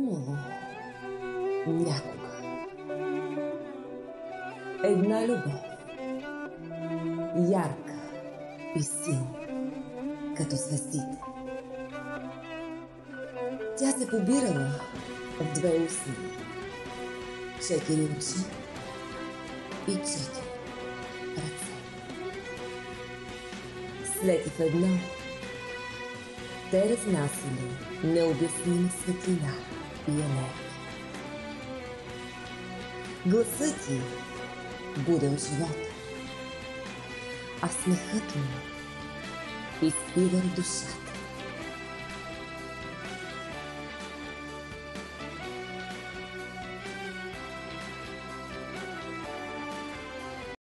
имало някога една любов, ярка и силна, като звездите. Тя се побирала в две устни, 4 очи и 4 ръце. След и в едно те разнасяли необяснима светлина и енергия. Гласът ти будел живота, а смехът му изпивал душата.